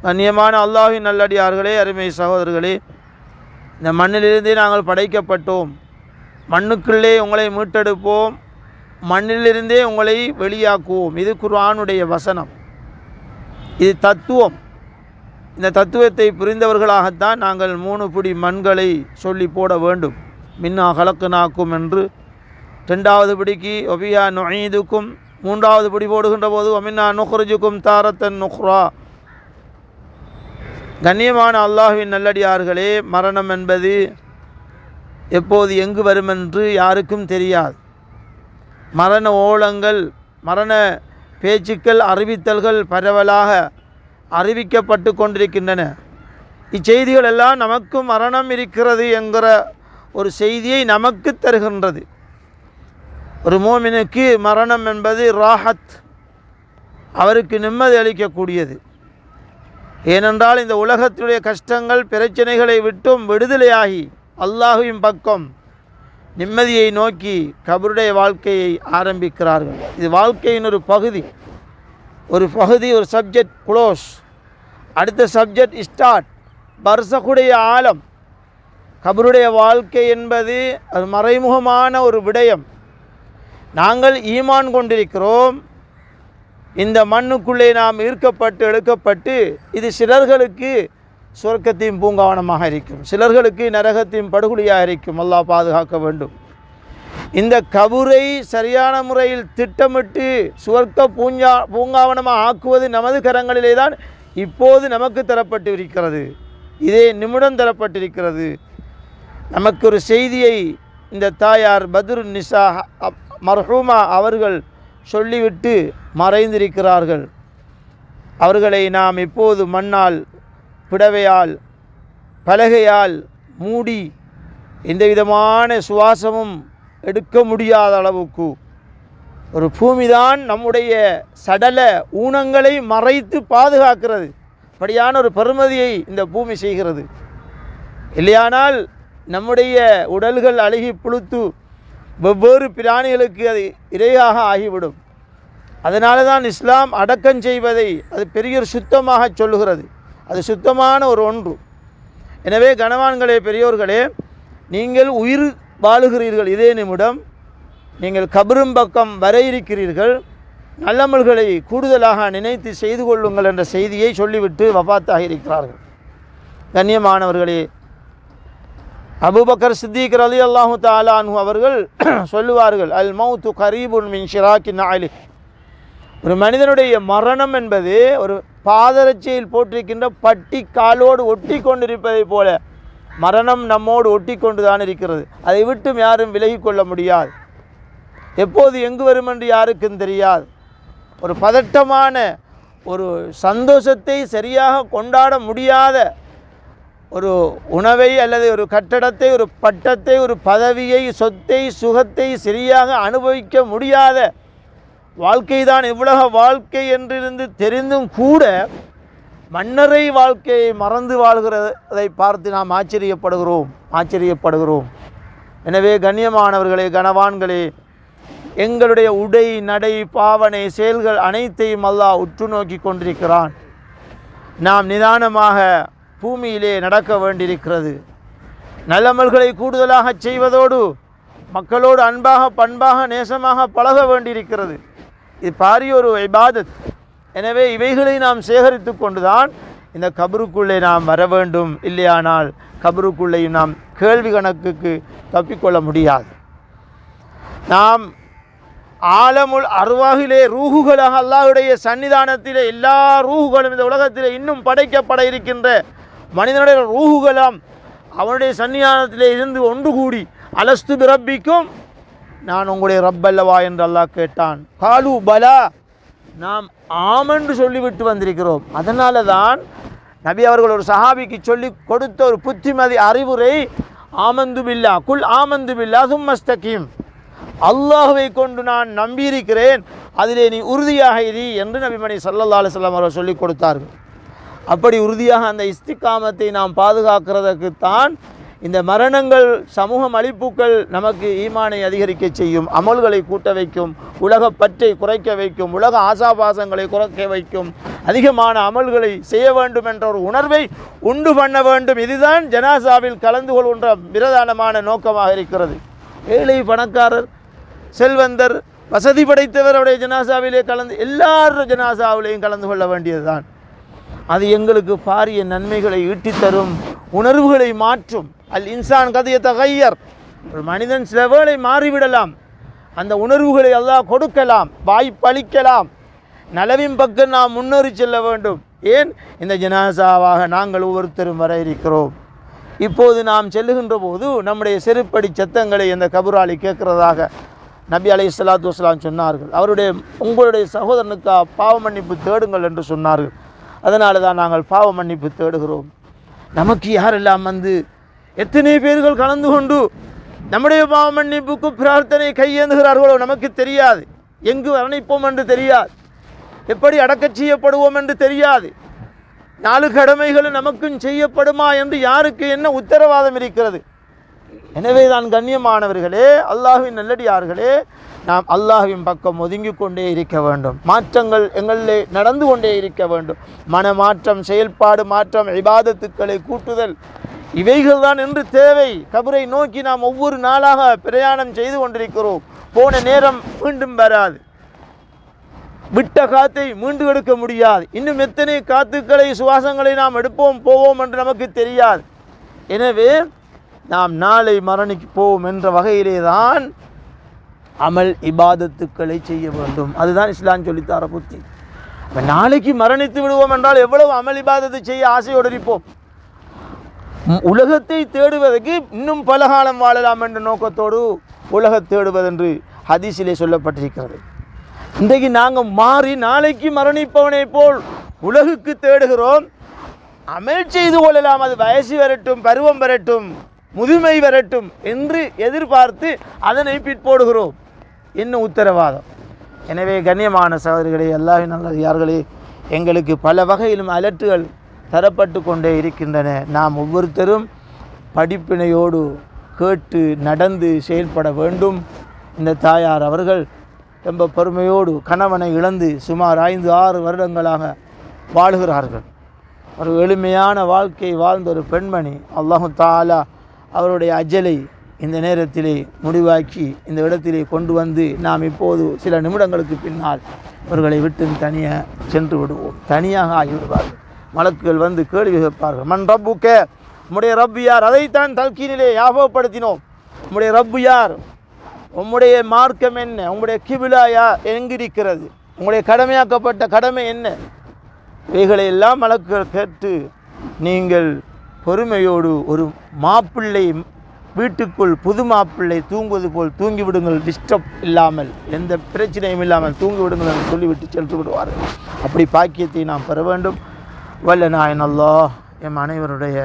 கண்ணியமான அல்லாஹ்வின் நல்லடியார்களே, அருமை சகோதரர்களே, இந்த மண்ணிலிருந்தே நாங்கள் படைக்கப்பட்டோம், மண்ணுக்குள்ளே உங்களை மீட்டெடுப்போம், மண்ணிலிருந்தே உங்களை வெளியாக்குவோம். இது குர்ஆனுடைய வசனம், இது தத்துவம். இந்த தத்துவத்தை புரிந்தவர்களாகத்தான் நாங்கள் 3 பிடி மண்களை சொல்லி போட வேண்டும். மின்னா கலக்குனாக்கும் என்று 2வது பிடிக்கு ஒபியா நுஈதுக்கும், 3வது பிடி போடுகின்ற போது ஒமின்னா நுஹ்ரிஜுக்கும் தாரத்தன் நுஹ்ரா. கண்ணியமான அல்லாஹ்வின் நல்லடியார்களே, மரணம் என்பது எப்போது எங்கு வரும் என்று யாருக்கும் தெரியாது. மரண ஓலங்கள், மரண பேச்சுக்கள், அறிவித்தல்கள் பரவலாக அறிவிக்கப்பட்டு கொண்டிருக்கின்றன. இச்செய்திகள் எல்லாம் நமக்கு மரணம் இருக்கிறது என்கிற ஒரு செய்தியை நமக்கு தருகின்றது. ஒரு மோமினுக்கு மரணம் என்பது ராஹத், அவருக்கு நிம்மதி அளிக்கக்கூடியது. ஏனென்றால் இந்த உலகத்தினுடைய கஷ்டங்கள் பிரச்சனைகளை விட்டும் விடுதலையாகி அல்லாஹ்வின் பக்கம் நிம்மதியை நோக்கி கபருடைய வாழ்க்கையை ஆரம்பிக்கிறார்கள். இது வாழ்க்கையின் ஒரு பகுதி, ஒரு சப்ஜெக்ட் க்ளோஸ், அடுத்த சப்ஜெக்ட் ஸ்டார்ட். பர்சகுடைய ஆழம், கபருடைய வாழ்க்கை என்பது அது மறைமுகமான ஒரு விடயம். நாங்கள் ஈமான் கொண்டிருக்கிறோம், இந்த மண்ணுக்குள்ளே நாம் ஈர்க்கப்பட்டு எடுக்கப்பட்டு, இது சிலர்களுக்கு சொர்க்கத்தையும் பூங்காவனமாக இருக்கும், சிலர்களுக்கு நரகத்தையும் படுகொலியாக இருக்கும். அல்லாஹ் பாதுகாக்க வேண்டும். இந்த கபரை சரியான முறையில் திட்டமிட்டு சுவர்க்க பூங்காவனமாக ஆக்குவது நமது கரங்களிலே தான் இப்போது நமக்கு தரப்பட்டு இருக்கிறது. இதே நிமிடம் தரப்பட்டிருக்கிறது. நமக்கு ஒரு செய்தியை இந்த தாயார் பத்ரு நிசா மர்ஹூமா அவர்கள் சொல்லிவிட்டு மறைந்திருக்கிறார்கள். அவர்களை நாம் இப்போது மண்ணால், பிடவையால், பலகையால் மூடி எந்த விதமான சுவாசமும் எடுக்க முடியாத அளவுக்கு ஒரு பூமிதான் நம்முடைய சடல ஊனங்களை மறைத்து பாதுகாக்கிறது. அப்படியான ஒரு பெருமதியை இந்த பூமி செய்கிறது. இல்லையானால் நம்முடைய உடல்கள் அழுகி புழுத்து வெவ்வேறு பிராணிகளுக்கு அது இரையாக ஆகிவிடும். அதனால தான் இஸ்லாம் அடக்கம் செய்வதை அது பெரிய ஒரு சுத்தமாக சொல்லுகிறது. அது சுத்தமான ஒரு ஒன்று. எனவே கனவான்களே, பெரியோர்களே, நீங்கள் உயிர் வாழுகிறீர்கள், இதே நிமிடம் நீங்கள் கபரும் பக்கம் வர இருக்கிறீர்கள். நல்லமல்களை கூடுதலாக நினைத்து செய்து கொள்ளுங்கள் என்ற செய்தியை சொல்லிவிட்டு வஃபாத்தாக இருக்கிறார்கள். கண்ணியமானவர்களே, அபூபக்கர் சித்திக் ரலியல்லாஹு தஆலா அன்ஹு அவர்கள் சொல்லுவார்கள், அல் மௌத்து கரீபுன் மின் ஷிராக்கின் அலி. ஒரு மனிதனுடைய மரணம் என்பது ஒரு பாதரட்சியில் போட்டிருக்கின்ற பட்டி காலோடு ஒட்டி கொண்டிருப்பதை போல மரணம் நம்மோடு ஒட்டி கொண்டு தான் இருக்கிறது. அதை விட்டும் யாரும் விலகி கொள்ள முடியாது. எப்போது எங்கு வரும் என்று யாருக்கும் தெரியாது. ஒரு பதட்டமான ஒரு சந்தோஷத்தை சரியாக கொண்டாட முடியாத ஒரு உணவை அல்லது ஒரு கட்டடத்தை, ஒரு பட்டத்தை, ஒரு பதவியை, சொத்தை, சுகத்தை சரியாக அனுபவிக்க முடியாத வாழ்க்கை தான் இவ்வுலக வாழ்க்கை என்றிருந்து தெரிந்தும் கூட மன்னரை வாழ்க்கையை மறந்து வாழ்கிறதை பார்த்து நாம் ஆச்சரியப்படுகிறோம். எனவே கண்ணியமானவர்களே, கனவான்களே, எங்களுடைய உடை, நடை, பாவனை, செயல்கள் அனைத்தையும் அல்லாஹ் உற்று நோக்கி கொண்டிருக்கிறான். நாம் நிதானமாக பூமியிலே நடக்க வேண்டியிருக்கிறது. நல்லமல்களை கூடுதலாக செய்வதோடு மக்களோடு அன்பாக, பண்பாக, நேசமாக பழக வேண்டியிருக்கிறது. இது பாரிய ஒரு இபாதத். எனவே இவைகளை நாம் சேகரித்து கொண்டுதான் இந்த கபருக்குள்ளே நாம் வர வேண்டும். இல்லையானால் கபருக்குள்ளேயும் நாம் கேள்வி கணக்குக்கு தப்பிக்கொள்ள முடியாது. நாம் ஆலமுல் அர்வாகிலே ரூஹுகளாக அல்லாஹ்வுடைய சன்னிதானத்திலே எல்லா ரூஹுகளும் இந்த உலகத்திலே இன்னும் படைக்கப்பட இருக்கின்ற மனிதனுடைய ரூஹுகளாம் அவனுடைய சன்னிதானத்திலே இருந்து ஒன்று கூடி, அலஸ்து பிரப்பிக்கும், நான் உங்களுடைய ரப்பல்லவா என்று அல்லாஹ் கேட்டான். காலு பலா, நாம் ஆமென்று சொல்லிவிட்டு வந்திருக்கிறோம். அதனால தான் நபி அவர்கள் ஒரு சஹாபிக்கு சொல்லி கொடுத்த ஒரு புத்திமதி அறிவுரை, ஆமந்து பில்லா, குல் ஆமந்து பில்லா சும்மஸ்தகீம், அல்லாஹ்வை கொண்டு நான் நம்பியிருக்கிறேன், அதிலே நீ உறுதியாக இரு என்று நபிமணி ஸல்லல்லாஹு அலைஹி வஸல்லம் அவர்கள் சொல்லிக் கொடுத்தார்கள். அப்படி உறுதியாக அந்த இஸ்திகாமத்தை நாம் பாதுகாக்கிறதுக்குத்தான் இந்த மரணங்கள், சமூக அழிப்புக்கள் நமக்கு ஈமானை அதிகரிக்க செய்யும், அமல்களை கூட்ட வைக்கும், உலக பற்றை குறைக்க வைக்கும், உலக ஆசாபாசங்களை குறைக்க வைக்கும், அதிகமான அமல்களை செய்ய வேண்டும் என்ற ஒரு உணர்வை உண்டு பண்ண வேண்டும். இதுதான் ஜனாசாவில் கலந்து கொள்கின்ற பிரதானமான நோக்கமாக இருக்கிறது. ஏழை பணக்காரர் செல்வந்தர் வசதி படைத்தவருடைய ஜனாசாவிலே கலந்து எல்லாரும் ஜனாசாவிலையும் கலந்து கொள்ள வேண்டியதுதான். அது எங்களுக்கு பாரிய நன்மைகளை ஈட்டித்தரும், உணர்வுகளை மாற்றும். அல் இன்சான் கதைய தகையர், ஒரு மனிதன் சில வேளை மாறிவிடலாம், அந்த உணர்வுகளை அல்லாஹ் கொடுக்கலாம், வாய்ப்பளிக்கலாம். நலவின் பக்கம் நாம் முன்னேறி செல்ல வேண்டும். ஏன் இந்த ஜனாசாவாக நாங்கள் ஒவ்வொருத்தரும் வர இருக்கிறோம். இப்போது நாம் செல்லுகின்ற போது நம்முடைய செருப்படி சத்தங்களை அந்த கபுராளி கேட்கிறதாக நபி அலைஹிஸ்ஸலாத்து வஸ்ஸலாம் சொன்னார்கள். உங்களுடைய சகோதரனுக்கு பாவ மன்னிப்பு தேடுங்கள் என்று சொன்னார்கள். அதனால தான் நாங்கள் பாவ மன்னிப்பு தேடுகிறோம். நமக்கு யாரெல்லாம் வந்து எத்தனை பேர்கள் கலந்து கொண்டு நம்முடைய பாவ மன்னிப்புக்கு பிரார்த்தனை கையேந்துகிறார்களோ நமக்கு தெரியாது. எங்கு வர்ணிப்போம் என்று தெரியாது, எப்படி அடக்கச் செய்யப்படுவோம் என்று தெரியாது. 4 கடமைகளும் நமக்கும் செய்யப்படுமா என்று யாருக்கு என்ன உத்தரவாதம் இருக்கிறது? எனவே தான் கண்ணியமானவர்களே, அல்லாஹ்வின் நல்லடியார்களே, நாம் அல்லாஹ்வின் பக்கம் ஒதுங்கி கொண்டே இருக்க வேண்டும். மாற்றங்கள் எங்களிலே நடந்து கொண்டே இருக்க வேண்டும். மனமாற்றம், செயல்பாடு மாற்றம், இபாதத்துக்களை கூட்டுதல், இவைகள் தான் என்று தேவை. கபரை நோக்கி நாம் ஒவ்வொரு நாளாக பிரயாணம் செய்து கொண்டிருக்கிறோம். போன நேரம் மீண்டும் வராது, விட்ட காத்தை மீண்டும் எடுக்க முடியாது. இன்னும் எத்தனை காத்துக்களை சுவாசங்களை நாம் எடுப்போம் போவோம் என்று நமக்கு தெரியாது. எனவே நாம் நாளை மரணிக்கு போவோம் என்ற வகையிலே தான் அமல் இபாதத்துக்களை செய்ய வேண்டும். அதுதான் இஸ்லாம் சொல்லித்தார புத்தி. நாளைக்கு மரணித்து விடுவோம் என்றால் எவ்வளவு அமல் இபாதத்தை செய்ய ஆசையோடு இருப்போம். உலகத்தை தேடுவதற்கு இன்னும் பல காலம் வாழலாம் என்ற நோக்கத்தோடு உலகத்தை தேடுவதென்று ஹதீஸிலே சொல்லப்பட்டிருக்கிறது. இன்றைக்கு நாங்கள் மாறி நாளைக்கு மரணிப்பவனை போல் உலகுக்கு தேடுகிறோம். அமல் செய்து கொள்ளலாம், அது வயசு வரட்டும், பருவம் வரட்டும், முதுமை வரட்டும் என்று எதிர்பார்த்து அதனை பிற்போடுகிறோம். என்ன உத்தரவாதம்? எனவே கண்ணியமான சகோதரிகளே, அல்லாஹ்வின் நல்லடியார்களே, எங்களுக்கு பல வகையிலும் அலட்டுகள் தரப்பட்டு கொண்டே இருக்கின்றன. நாம் ஒவ்வொருத்தரும் படிப்பினையோடு கேட்டு நடந்து செயல்பட வேண்டும். இந்த தாயார் அவர்கள் ரொம்ப பெருமையோடு கணவனை இழந்து சுமார் 5-6 வருடங்களாக வாழ்கிறார்கள். ஒரு எளிமையான வாழ்க்கை வாழ்ந்த ஒரு பெண்மணி அல்லாஹு தஆலா அவருடைய அஜலை இந்த நேரத்திலே முடிவாக்கி இந்த இடத்திலே கொண்டு வந்து நாம் இப்போது சில நிமிடங்களுக்கு பின்னால் அவர்களை விட்டு தனியாக சென்று விடுவோம். தனியாக ஆகிவிடுவார்கள். மலக்குகள் வந்து கேள்வி கேட்பார்கள். மன் ரப்புக்க, உம்முடைய ரப்பு யார்? அதைத்தான் தல்கீனிலே ஞாபகப்படுத்தினோம். உம்முடைய ரப்பு யார்? உம்முடைய மார்க்கம் என்ன? உங்களுடைய கிபிலா எங்கிருக்கிறது? உங்களுடைய கடமையாக்கப்பட்ட கடமை என்ன? இவைகளை எல்லாம் மலக்குகள் கேட்டு நீங்கள் பொறுமையோடு ஒரு மாப்பிள்ளை வீட்டுக்குள் புது மாப்பிள்ளை தூங்குவது போல் தூங்கிவிடுங்கள், டிஸ்டர்ப் இல்லாமல், எந்த பிரச்சனையும் இல்லாமல் தூங்கிவிடுங்கள் என்று சொல்லிவிட்டு சென்று விடுவார்கள். அப்படி பாக்கியத்தை நாம் பெற வேண்டும். வல்ல நாயன் அல்லாஹ் எம் அனைவருடைய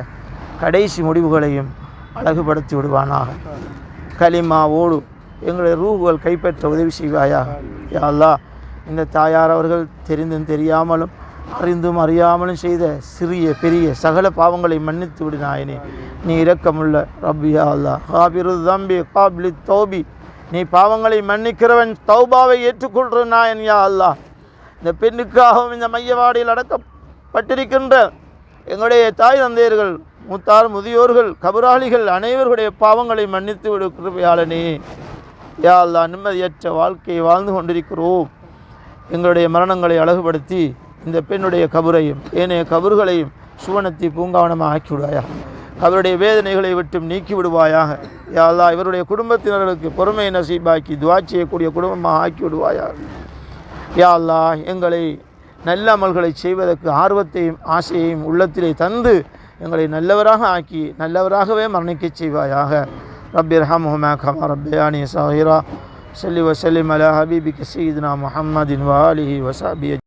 கடைசி முடிவுகளையும் அழகுபடுத்தி விடுவானாக. கலிமாவோடு எங்களுடைய ரூஹுகள் கைப்பற்ற உதவி செய்வாயாக. யா அல்லாஹ், இந்த தாயார் அவர்கள் தெரிந்தும் தெரியாமலும் அறிந்தும் அறியாமலும் செய்த சிறிய பெரிய சகல பாவங்களை மன்னித்து விடுநாயனே. நீ இரக்கமுள்ள ரப்பியா அல்லாஹ். ஹாபிரு தம்பி காபிலி தௌபி, நீ பாவங்களை மன்னிக்கிறவன், தௌபாவை ஏற்றுக்கொள்கிற நாயன் யா அல்லாஹ். இந்த பெண்ணுக்காகவும் இந்த மையவாடியில் அடக்கப்பட்டிருக்கின்ற எங்களுடைய தாய் தந்தையர்கள், மூத்தார் முதியோர்கள், கபராளிகள் அனைவருடைய பாவங்களை மன்னித்து விடுக்கிறவையாளனே. யா அல்லாஹ், நிம்மதியற்ற வாழ்க்கையை வாழ்ந்து கொண்டிருக்கிறோம். எங்களுடைய மரணங்களை அழகுபடுத்தி இந்த பெண்ணுடைய கபரையும் ஏனைய கபர்களையும் சுவனத்தை பூங்காவனமாக ஆக்கிவிடுவாயாக. அவருடைய வேதனைகளை விட்டும் நீக்கி விடுவாயாக. யா அல்லாஹ், இவருடைய குடும்பத்தினர்களுக்கு பொறுமையை நசீபாக்கி துஆ செய்யக்கூடிய குடும்பமாக ஆக்கி விடுவாயாக. யா அல்லாஹ், எங்களை நல்ல அமல்களை செய்வதற்கு ஆர்வத்தையும் ஆசையையும் உள்ளத்திலே தந்து எங்களை நல்லவராக ஆக்கி நல்லவராகவே மரணிக்க செய்வாயாக. ரப்பிர்ஹம்ஹுமா கமா ரப்பயானி ஸகீரா. ஸல்லி வஸல்லிம் அலா ஹபீபிக ஸய்யிதினா முஹம்மதின் வ ஆலிஹி வ ஸஹ்பிஹி.